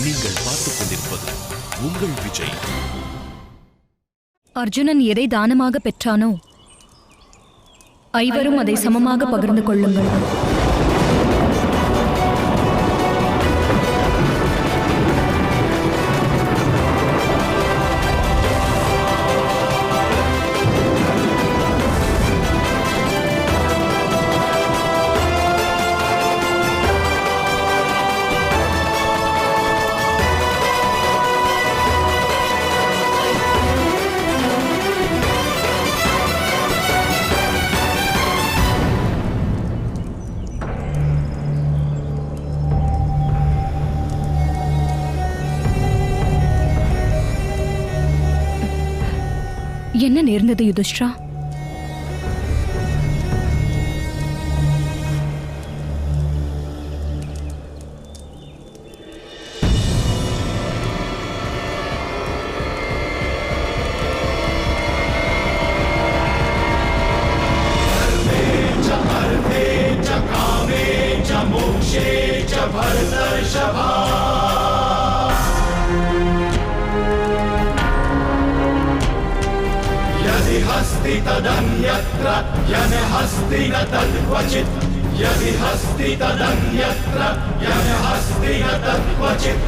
நீங்கள் பார்த்துக் கொண்டிருப்பது உங்கள் விஜய். அர்ஜுனன் எதை தானமாக பெற்றானோ ஐவரும் அதை சமமாக பகிர்ந்து கொள்ளுங்கள். என்ன நேர்ந்தது யுதிஷ்டிரா? हस्ति तदन्यत्र यन हस्ति न तद्क्वचित् यदि हस्ति तदन्यत्र यन हस्ति न तद्क्वचित्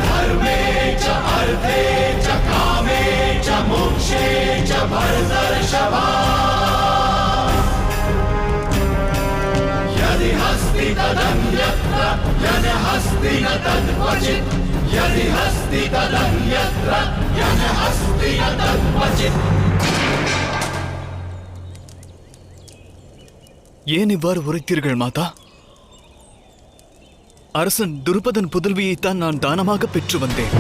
धर्मे च अर्थे च कामे च मोक्षे च भरतर्षभा यदि हस्ति तदन्यत्र यन हस्ति न तद्क्वचित् यदि हस्ति तदन्यत्र यन हस्ति न तद्क्वचित्. ஏன் இவ்வாறு உரைத்தீர்கள் மாதா? அரசன் துருபதன் புதல்வியைத்தான் நான் தானமாக பெற்று வந்தேன்.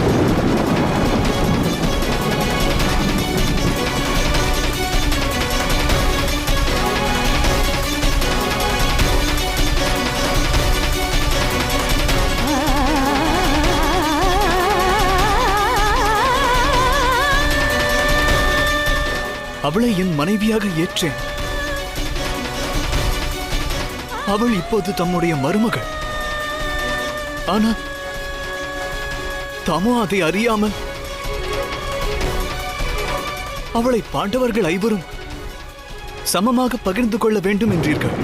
அவளை என் மனைவியாக ஏற்றேன். அவள் இப்போது தம்முடைய மருமகள். ஆனால் தாமோ அதை அறியாமல் அவளை பாண்டவர்கள் ஐவரும் சமமாக பகிர்ந்து கொள்ள வேண்டும் என்றீர்கள்.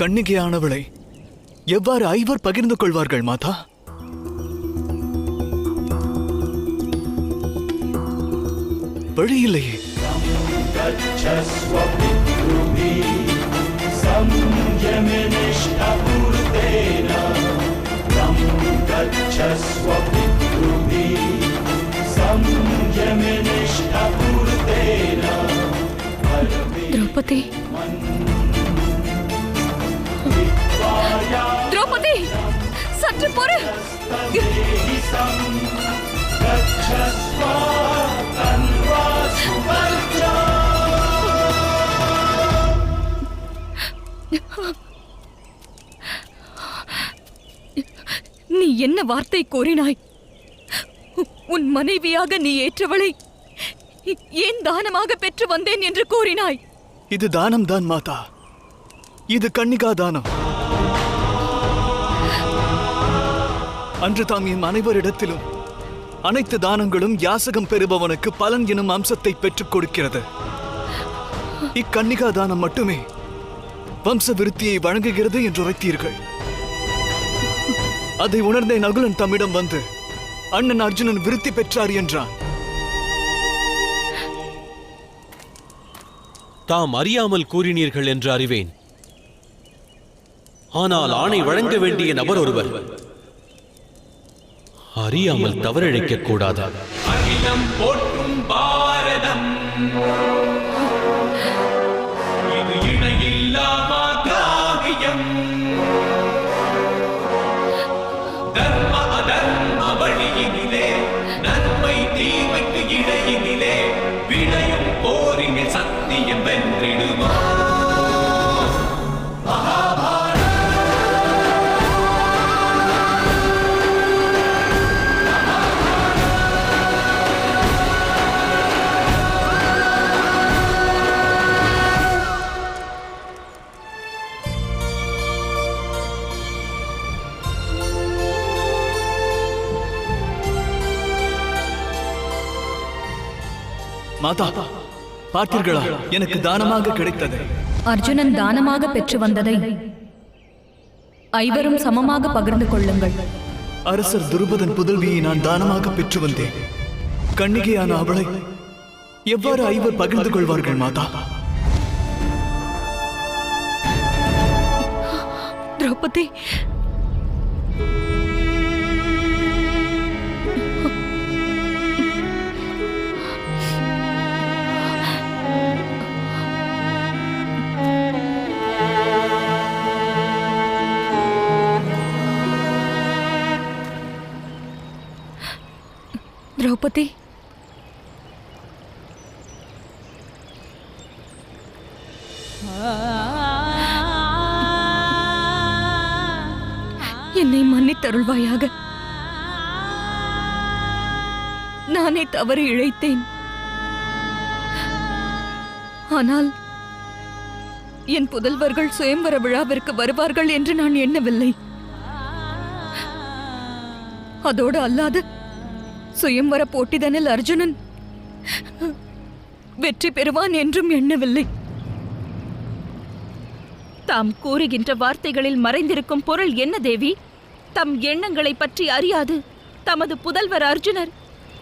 கண்ணிகையானவளை எவ்வாறு ஐவர் பகிர்ந்து கொள்வார்கள் மாதா? வழியில்லையே. திரௌபதி, திரௌபதி, சற்று பொறு. நீ என்ன வார்த்தை கூறினாய்? உன் மனைவியாக நீ ஏற்றவளை ஏன் தானமாக பெற்று வந்தேன் என்று கூறினாய்? இது தானம் தான் மாதா. இது கன்னிகா தானம். அன்று தாம் என் அனைவரிடத்திலும் அனைத்து தானங்களும் யாசகம் பெறுபவனுக்கு பலன் எனும் அம்சத்தை பெற்றுக் கொடுக்கிறது. இக்கன்னிகா தானம் மட்டுமே வம்ச விருத்தியை வழங்குகிறது என்று உரைத்தீர்கள். அதை உணர்ந்த நகுலன் தம்மிடம் வந்து அண்ணன் அர்ஜுனன் விருத்தி பெற்றார் என்றான். தாம் அறியாமல் கூறினீர்கள் என்று அறிவேன். ஆனால் ஆணை வழங்க வேண்டிய நபர் ஒருவர் அறியாமல் தவறிழைக்க கூடாது. அகிலம் போற்றும் பாரதம் இது இணையில்லாமா காவியம். தர்ம அதர்ம வழியினிலே நன்மை தீமைக்கு இடையினிலே விளையும் போரினில் சத்தியம் வென்றிடுமா. மாதா, பார்த்தீர்களா, எனக்கு தானமாக கிடைத்தது. அர்ஜுனன் தானமாக பெற்று வந்ததை ஐவரும் சமமாக பகிர்ந்து கொள்ளுங்கள். அரசர் துருபதன் புதல்வியை நான் தானமாக பெற்று வந்தேன். கன்னிகையான அவளை எவ்வாறு ஐவர் பகிர்ந்து கொள்வார்கள் மாதா? திரௌபதி, திரௌபதி, என்னை மன்னித்தருள்வாயாக. நானே தவறு இழைத்தேன். ஆனால் என் புதல்வர்கள் சுயம்வர விழாவிற்கு வருவார்கள் என்று நான் எண்ணவில்லை. அதோடு அல்லாது சுயம்வர போட்டிதனில் அர்ஜுனன் வெற்றி பெறுவான் என்றும் எண்ணவில்லை. தாம் கூறுகின்ற வார்த்தைகளில் மறைந்திருக்கும் பொருள் என்ன தேவி? தம் எண்ணங்களை பற்றி அறியாது தமது புதல்வர் அர்ஜுனர்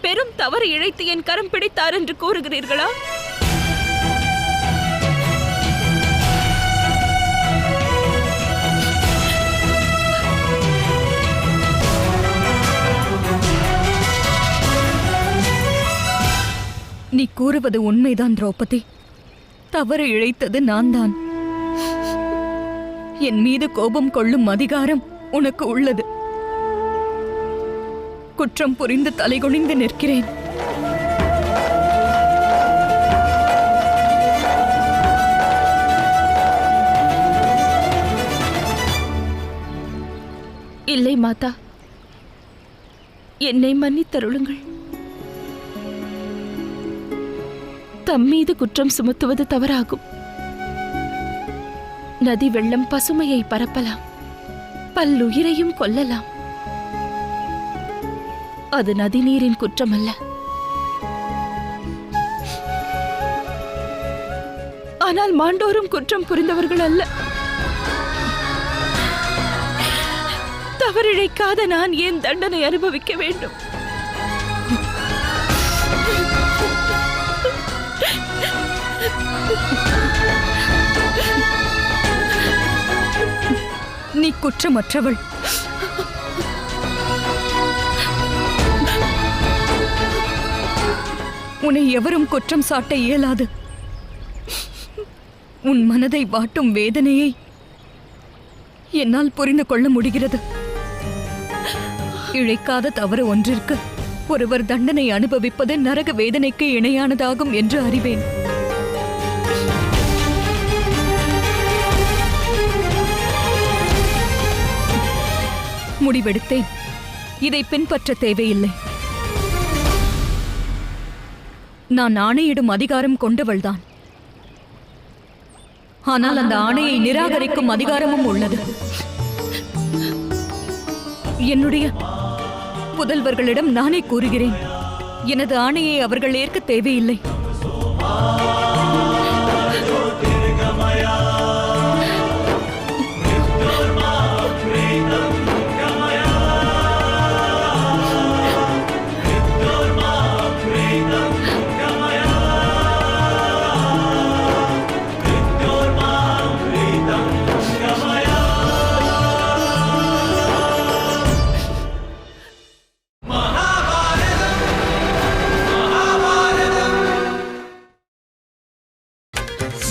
பெரும் தவறு இழைத்து என் கரம் பிடித்தார் என்று கூறுகிறீர்களா? நீ கூறுவது உண்மைதான் திரௌபதி. தவறு இழைத்தது நான் தான். என் மீது கோபம் கொள்ளும் அதிகாரம் உனக்கு உள்ளது. குற்றம் புரிந்து தலைகுனிந்து நிற்கிறேன். இல்லை மாதா, என்னை மன்னித்தருளுங்கள். தம் மீது குற்றம் சுமத்துவது தவறாகும். நதி வெள்ளம் பசுமையை பரப்பலாம், பல்லுயிரையும் கொல்லலாம். அது நதி நீரின் குற்றம் அல்ல. ஆனால் மாண்டோரும் குற்றம் புரிந்தவர்கள் அல்ல. தவறிழைக்காத நான் ஏன் தண்டனை அனுபவிக்க வேண்டும்? நீ குற்றமற்றவள். உன்னை எவரும் குற்றம் சாட்ட இயலாது. உன் மனதை வாட்டும் வேதனையை என்னால் புரிந்து கொள்ள முடிகிறது. இழைக்காத தவறு ஒன்றிற்கு ஒருவர் தண்டனை அனுபவிப்பது நரக வேதனைக்கு இணையானதாகும் என்று அறிவேன். முடிவெடுத்தேன். இதை பின்பற்ற தேவையில்லை. நான் ஆணையிடும் அதிகாரம் கொண்டவள்தான். ஆனால் அந்த ஆணையை நிராகரிக்கும் அதிகாரமும் உள்ளது. என்னுடைய புதல்வர்களிடம் நானே கூறுகிறேன். எனது ஆணையை அவர்கள் ஏற்க தேவையில்லை.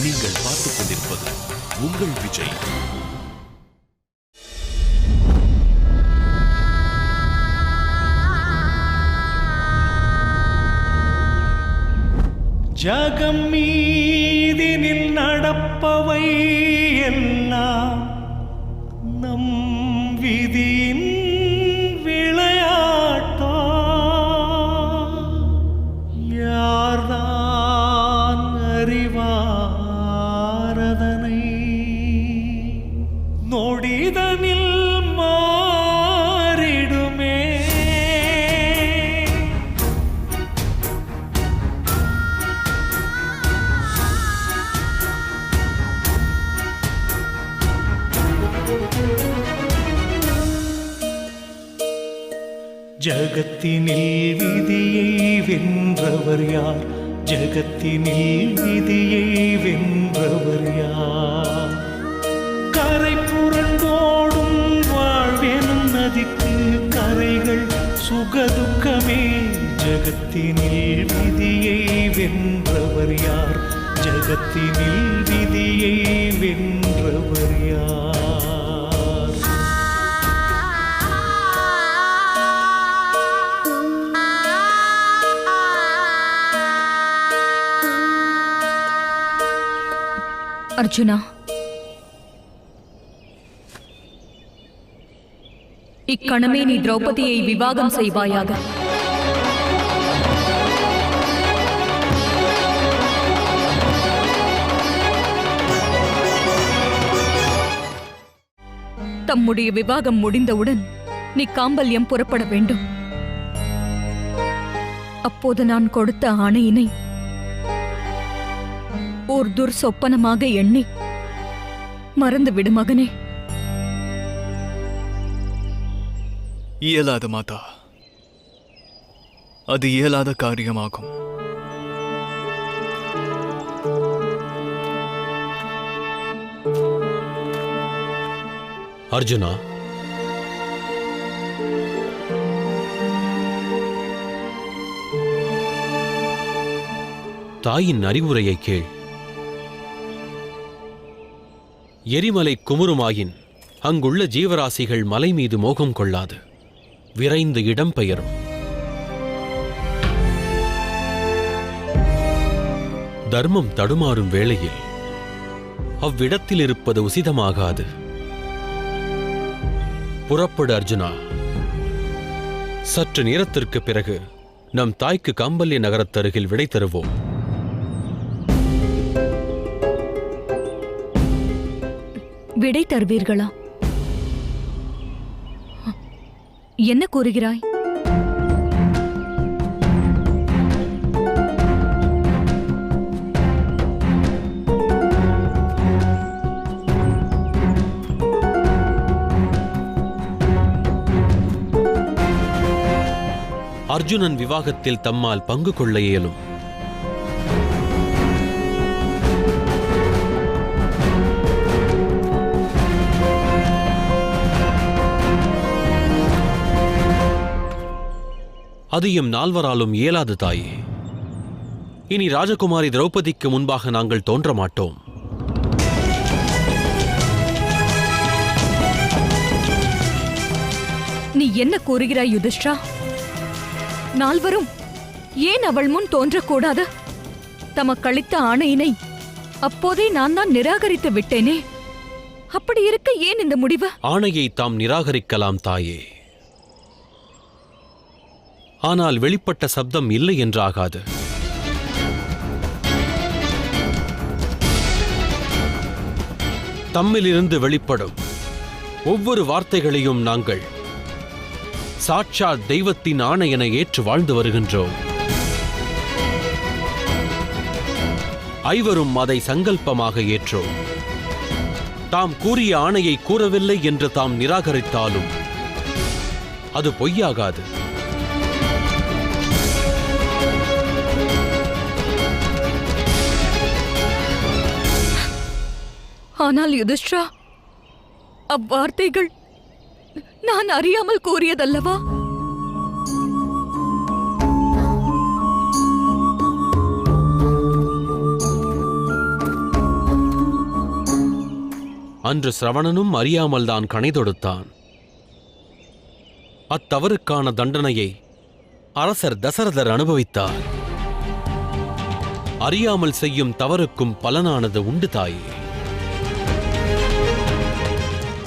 நீங்கள் பார்த்துக் கொண்டிருப்பது உங்கள் விஜய். ஜகம் மீதினில் நடப்பவை எல்லாம் நம் விதியின் விளையாட்டா? யார்தான் அறிவாரதனை? நொடிதனில் மாறிடுமே. ஜகத்தினில் விதியை வென்றவர் யார்? ஜகத்தினில் விதியை வென்றவர் யார்? கரை புரண்டோடும் வாழ்வெனும் நதிக்கு கரைகள் சுகதுக்கமே. ஜகத்தினில் விதியை வென்றவர் யார்? ஜகத்தினில் விதியை வென்றவர் யார்? அர்ஜுனா, இக்கணமே நீ திரௌபதியை விவாகம் செய்வாயாக. தம்முடைய விவாகம் முடிந்தவுடன் நீ காம்பல்யம் புறப்பட வேண்டும். அப்போது நான் கொடுத்த ஆணையினை ஓர் துர்சொப்பனமாக எண்ணி மறந்து விடு மகனே. இயலாத மாதா, அது இயலாத காரியமாகும். அர்ஜுனா, தாயின் அறிவுரையை கேள். எரிமலை குமுறுமாயின் அங்குள்ள ஜீவராசிகள் மலை மீது மோகம் கொள்ளாது, விரைந்து இடம் பெயரும். தர்மம் தடுமாறும் வேளையில் அவ்விடத்தில் இருப்பது உசிதமாகாது. புறப்படு அர்ஜுனா. சற்று நேரத்திற்கு பிறகு நம் தாய்க்கு காம்பல்ய நகரத்தருகில் விடை தருவோம். விடை தருவீர்களா? என்ன கூறுகிறாய்? அர்ஜுனன் விவாகத்தில் தம்மால் பங்கு கொள்ள இயலும். அது எம் நால்வராலும் இயலாது தாயே. இனி ராஜகுமாரி திரௌபதிக்கு முன்பாக நாங்கள் தோன்ற மாட்டோம். நீ என்ன கூறுகிறாய் யுதிஷ்டா? நால்வரும் ஏன் அவள் முன் தோன்றக்கூடாது? தமக்களித்த ஆணையினை அப்போதே நான் தான் நிராகரித்து விட்டேனே. அப்படி இருக்க ஏன் இந்த முடிவு? ஆணையை தாம் நிராகரிக்கலாம் தாயே. ஆனால் வெளிப்பட்ட சப்தம் இல்லை என்றாகாது. தம்மிலிருந்து வெளிப்படும் ஒவ்வொரு வார்த்தைகளையும் நாங்கள் சாட்சாத் தெய்வத்தின் ஆணை என ஏற்று வாழ்ந்து வருகின்றோம். ஐவரும் அதை சங்கல்பமாக ஏற்றோம். தாம் கூறிய ஆணையை கூறவில்லை என்று தாம் நிராகரித்தாலும் அது பொய்யாகாது. ஆனால் யுதிஷ்டா, அவ்வார்த்தைகள் நான் அறியாமல் கூறியதல்லவா? அன்று சிரவணனும் அறியாமல் தான் கணை தொடுத்தான். அத்தவறுக்கான தண்டனையை அரசர் தசரதர் அனுபவித்தார். அறியாமல் செய்யும் தவறுக்கும் பலனானது உண்டு தாயே.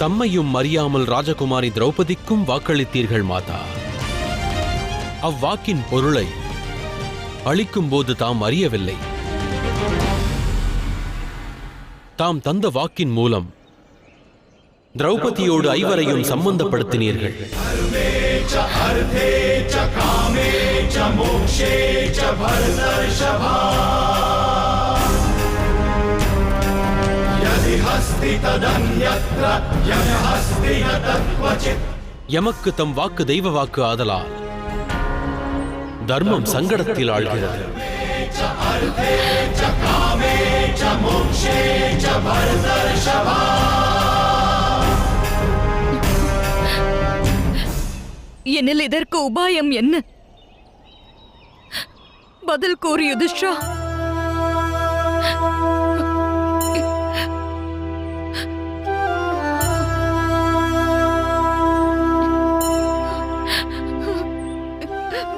தம்மையும் அறியாமல் ராஜகுமாரி திரௌபதிக்கும் வாக்களித்தீர்கள் மாதா. அவ்வாக்கின் பொருளை அளிக்கும்போது தாம் அறியவில்லை. தாம் தந்த வாக்கின் மூலம் திரௌபதியோடு ஐவரையும் சம்பந்தப்படுத்தினீர்கள். எமக்கு தம் வாக்கு தெய்வ வாக்கு ஆதலால் தர்மம் சங்கடத்தில் ஆழ்கிறது. எனில் இதற்கு உபாயம் என்ன? பதில் கூறு யுதிஷ்டா.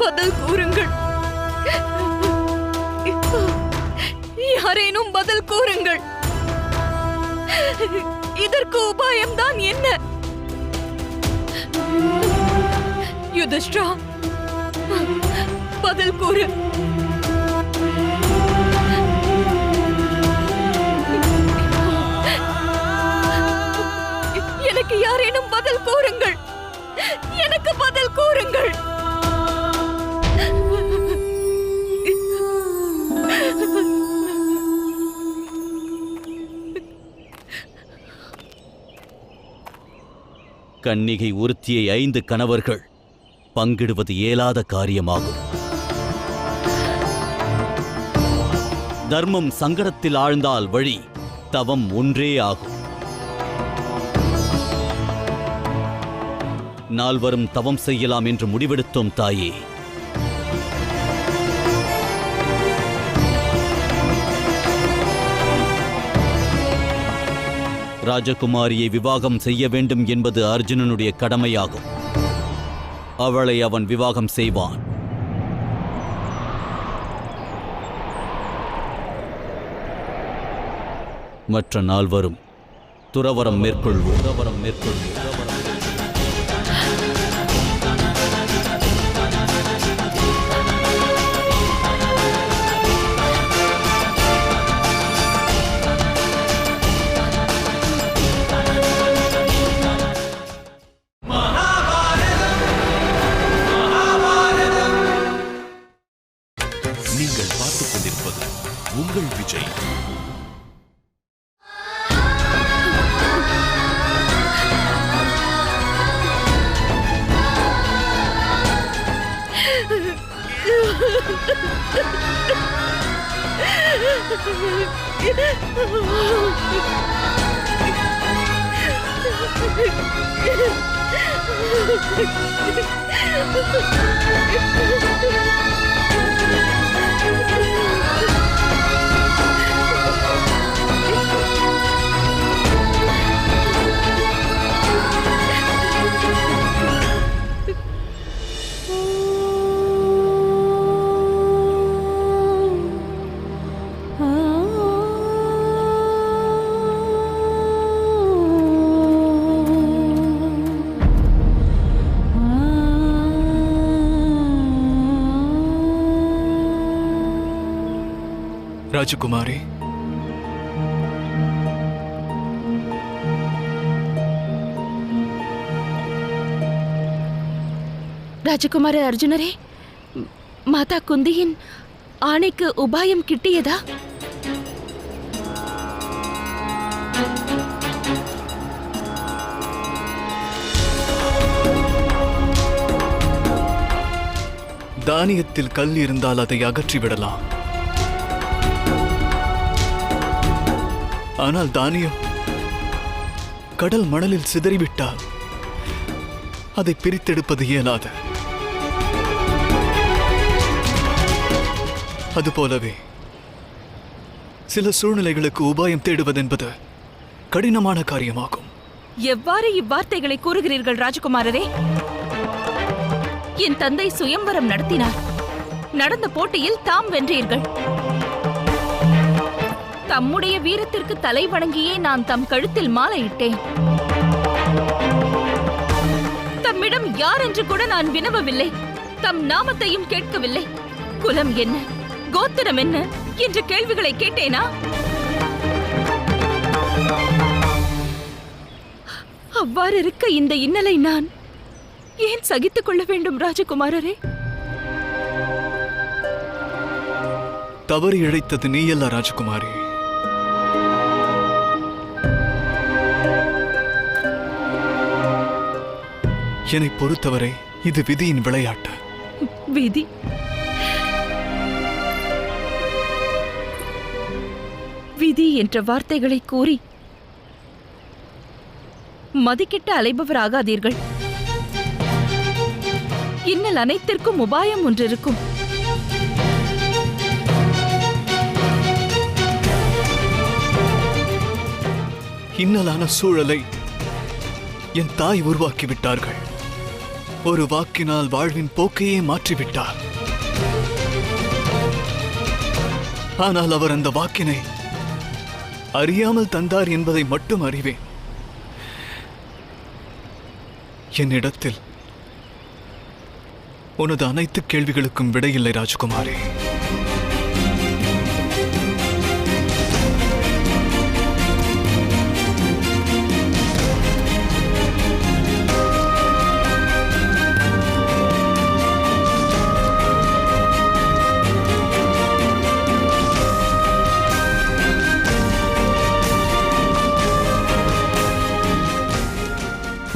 பதில் கூறுங்கள். யாரேனும் பதில் கூறுங்கள். இதற்கு உபாயம்தான் என்ன? யுதிஷ்டா, பதில் கூறு. எனக்கு யாரேனும் பதில் கூறுங்கள். எனக்கு பதில் கூறுங்கள். கன்னிகை ஒருத்தியை 5 கணவர்கள் பங்கிடுவது இயலாத காரியமாகும். தர்மம் சங்கடத்தில் ஆழ்ந்தால் வழி தவம் ஒன்றே ஆகும். நால்வரும் தவம் செய்யலாம் என்று முடிவெடுத்தோம் தாயே. ராஜகுமாரியை விவாகம் செய்ய வேண்டும் என்பது அர்ஜுனனுடைய கடமையாகும். அவளை அவன் விவாகம் செய்வான். மற்ற நால்வரும் துறவரம் மேற்கொள்வோம். நீங்கள் பார்த்துக் கொண்டிருப்பது உங்கள் விஜய். ராஜகுமாரி, ராஜகுமார அர்ஜுனரே, மாதா குந்தியின் ஆணைக்கு உபாயம் கிட்டியதா? தானியத்தில் கல் இருந்தால் அதை அகற்றிவிடலாம். ஆனால் தானியம் கடல் மணலில் சிதறிவிட்டால் அதை பிரித்தெடுப்பது இயலாது. அதுபோலவே சில சூழ்நிலைகளுக்கு உபாயம் தேடுவதென்பது கடினமான காரியமாகும். எவ்வாறு இவ்வார்த்தைகளை கூறுகிறீர்கள் ராஜகுமாரரே? என் தந்தை சுயம்வரம் நடத்தினார். நடந்த போட்டியில் தாம் வென்றீர்கள். தம்முடைய வீரத்திற்கு தலை வணங்கியே நான் தம் கழுத்தில் மாலையிட்டேன். தம்மிடம் யார் என்று கூட நான் வினவவில்லை. தம் நாமத்தையும் கேட்கவில்லை. குலம் என்ன, கோத்திரம் என்ன என்ற கேள்விகளை கேட்டேனா? அவ்வாறு இருக்க இந்த இன்னலை நான் ஏன் சகித்துக் கொள்ள வேண்டும் ராஜகுமாரரே? தவறு இழைத்தது நீயல்ல ராஜகுமாரி. என்னை பொறுத்தவரை இது விதியின் விளையாட்டு. விதி விதி என்ற வார்த்தைகளை கூறி மதிக்கிட்டு அலைபவராகாதீர்கள். இன்னல் அனைத்திற்கும் உபாயம் ஒன்றிருக்கும். இன்னலான சூழலை என் தாய் உருவாக்கிவிட்டார்கள். ஒரு வாக்கினால் வாழ்வின் போக்கையே மாற்றிவிட்டார். ஆனால் அவர் அந்த வாக்கினை அறியாமல் தந்தார் என்பதை மட்டும் அறிவேன். என்னிடத்தில் உனது அனைத்து கேள்விகளுக்கும் விடையில்லை ராஜகுமாரி.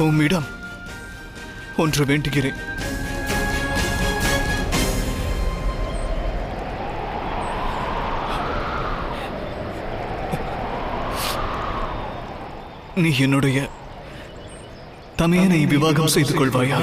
உம்மிடம் ஒன்று வேண்டுகிறேன். நீ என்னுடைய தமையனை விவாகம் செய்து கொள்வாயா?